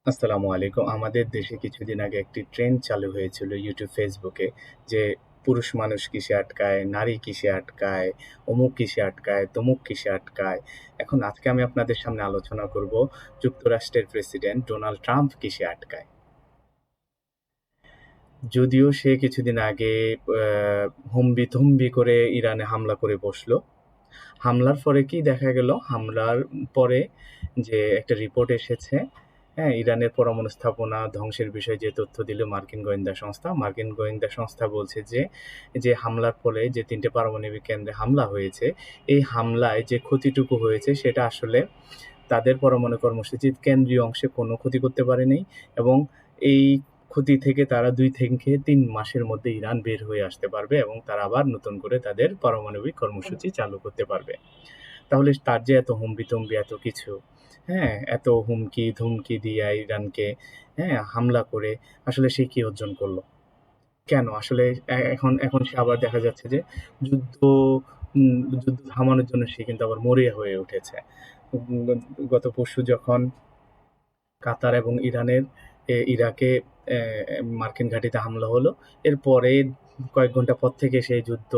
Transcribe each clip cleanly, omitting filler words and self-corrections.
আসসালামু আলাইকুম। আমাদের দেশে কিছুদিন আগে একটি ট্রেন্ড চালু হয়েছিল YouTube, Facebook এ যে পুরুষ মানুষ কিসে আটকায়, নারী কিসে আটকায়, অমুক কিসে আটকায়, তমুক কিসে আটকায়। এখন আজকে আমি আপনাদের সামনে আলোচনা করব যুক্তরাষ্ট্রের প্রেসিডেন্ট ডোনাল্ড ট্রাম্প কিসে আটকায়। যদিও সে কিছুদিন আগে আ হম্বিতম্বি করে ইরানে হামলা করে বসল। হামলার পরে কি দেখা গেল? হামলার পরে যে একটা রিপোর্ট এসেছে, হ্যাঁ? ইরানের পরমাণু স্থাপনা ধ্বংসের বিষয়ে যে তথ্য দিল মার্কিন গোয়েন্দা সংস্থা। মার্কিন গোয়েন্দা সংস্থা বলছে যে হামলার ফলে যে ৩ টে পারমাণবিক কেন্দ্রে হামলা হয়েছে, এই হামলায় যে ক্ষতিটুকু হয়েছে সেটা আসলে তাদের পরমাণু কর্মসূচির কেন্দ্রীয় অংশে কোনো ক্ষতি করতে পারেনি এবং এই ক্ষতি থেকে তারা ২ থেকে ৩ মাসের মধ্যে ইরান বের হয়ে আসতে পারবে এবং তারা আবার নতুন করে তাদের পারমাণবিক কর্মসূচি চালু করতে পারবে। তাহলে তার যে এত হম্বিতম্বি এত কিছু, হ্যাঁ? এত হুমকি-ধুমকি দিয়া ইরানকে, হ্যাঁ? হামলা করে আসলে সে কি অর্জন করল? কেন? আসলে এখন সে আবার দেখা যাচ্ছে যে যুদ্ধ যুদ্ধ থামানোর জন্য সে কিন্তু আবার মরিয়া হয়ে উঠেছে। উম গত পরশু যখন কাতার এবং ইরাকে মার্কিন ঘাঁটিতে হামলা হলো। এরপরে কয়েক ঘন্টা পর থেকে সেই যুদ্ধ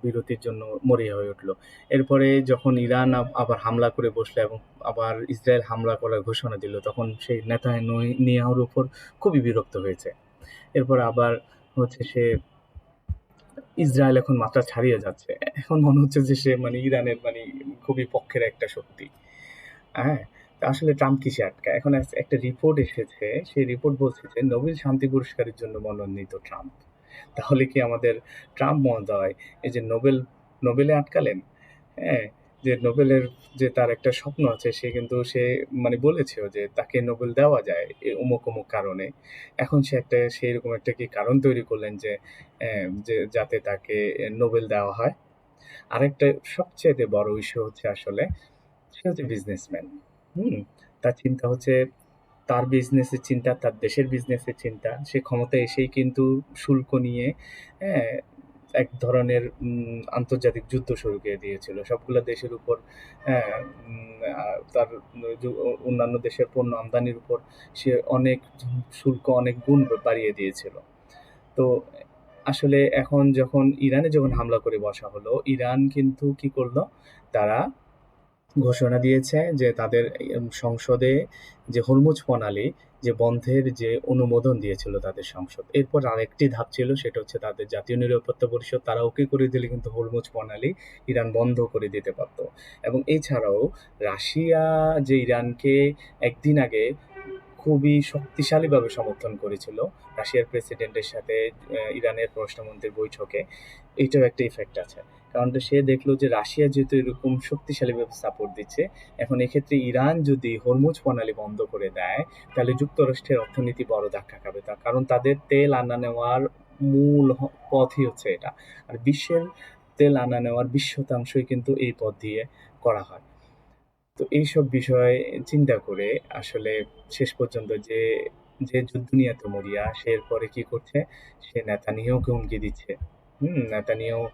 বিরতির জন্য মরিয়া হয়ে উঠল। এরপরে যখন ইরান আবার হামলা করে বসলো এবং আবার ইসরায়েল হামলা করার ঘোষণা দিল, তখন সেই নেতানিয়াহুর উপর খুবই বিরক্ত হয়েছে। এরপর আবার হচ্ছে সে ইসরায়েল এখন মাত্রা ছাড়িয়ে যাচ্ছে। এখন মনে হচ্ছে যে সে ইরানের খুবই পক্ষের একটা শক্তি। হ্যাঁ? তো আসলে ট্রাম্প কিসে আটকায়? এখন একটা রিপোর্ট এসেছে, সেই রিপোর্ট বলছে যে নোবেল শান্তি পুরস্কারের জন্য মনোনীত ট্রাম্প। তাহলে কি আমাদের ট্রাম্প মহোদয় এই যে নোবেলে আটকালেন? হ্যাঁ? যে নোবেলের যে তার একটা স্বপ্ন আছে সে বলেছেও যে তাকে নোবেল দেওয়া যায় অমুক কারণে। এখন সে সেইরকম একটা কি কারণ তৈরি করলেন যে যাতে তাকে নোবেল দেওয়া হয়। আরেকটা সবচাইতে বড় ইস্যু হচ্ছে আসলে সে হচ্ছে বিজনেসম্যান। হুম? তার চিন্তা হচ্ছে তার বিজনেসের চিন্তা, তার দেশের বিজনেসের চিন্তা। সে ক্ষমতায় এসেই কিন্তু শুল্ক নিয়ে হ্যাঁ, এক ধরনের আন্তর্জাতিক যুদ্ধ শুরু করে দিয়েছিল। সবগুলা দেশের উপর হ্যাঁ, তার অন্যান্য দেশের পণ্য আমদানির উপর সে শুল্ক অনেক গুণ বাড়িয়ে দিয়েছিল। তো আসলে এখন যখন ইরানে হামলা করে বসা হলো, ইরান কিন্তু কি করল? তারা ঘোষণা দিয়েছে যে তাদের সংসদে যে হরমুজ প্রণালী যে বন্ধের যে অনুমোদন দিয়েছিল তাদের সংসদ। এরপর আরেকটি ধাপ ছিল সেটা হচ্ছে তাদের জাতীয় নিরাপত্তা পরিষদ তারা ওকে করে দিলে কিন্তু হরমুজ প্রণালী ইরান বন্ধ করে দিতে পারত। এবং এছাড়াও রাশিয়া যে ইরানকে একদিন আগে খুবই শক্তিশালীভাবে সমর্থন করেছিল রাশিয়ার প্রেসিডেন্টের সাথে ইরানের পররাষ্ট্রমন্ত্রীর বৈঠকে। এইটাও একটা ইফেক্ট আছে। কারণ সে দেখলো যে রাশিয়া যেহেতু এরকম শক্তিশালীভাবে সাপোর্ট দিচ্ছে, এখন এক্ষেত্রে ইরান যদি হরমুজ প্রণালী বন্ধ করে দেয়, তাহলে যুক্তরাষ্ট্রের অর্থনীতি বড় ধাক্কা খাবে। তার কারণ তাদের তেল আনা নেওয়ার মূল পথই হচ্ছে এটা। আর বিশ্বের তেল আনা নেওয়ার ২০% কিন্তু এই পথ দিয়ে করা হয়। তো এইসব বিষয় চিন্তা করে আসলে শেষ পর্যন্ত যে যুদ্ধ নিয়ে এত মরিয়া সে এরপরে কি করছে? সে নেতানিয়াহুকে হুমকি দিচ্ছে। নেতানিয়াহু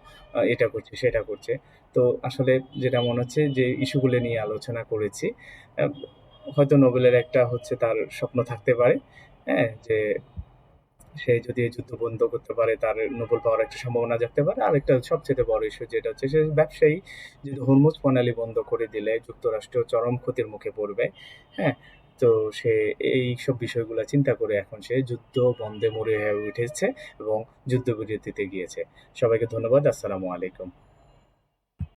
এটা করছে, সেটা করছে। তো আসলে যেটা মনে হচ্ছে যে ইস্যুগুলো নিয়ে আলোচনা করেছি। আ হয়তো নোবেলের একটা হচ্ছে তার স্বপ্ন থাকতে পারে। হ্যাঁ? যে সে যদি এই যুদ্ধ বন্ধ করতে পারে তার নোবেল পাওয়ার একটা সম্ভাবনা থাকতে পারে। আরেকটা সবচাইতে বড় ইস্যু যেটা হচ্ছে সে ব্যবসায়ী যদি হরমুজ প্রণালী বন্ধ করে দিলে যুক্তরাষ্ট্র চরম ক্ষতির মুখে পড়বে। হ্যাঁ? তো সে এইসব বিষয়গুলা চিন্তা করে এখন সে যুদ্ধ বন্ধে মরিয়া হয়ে উঠেছে এবং যুদ্ধবিরতিতে গিয়েছে। সবাইকে ধন্যবাদ। আসসালামু আলাইকুম।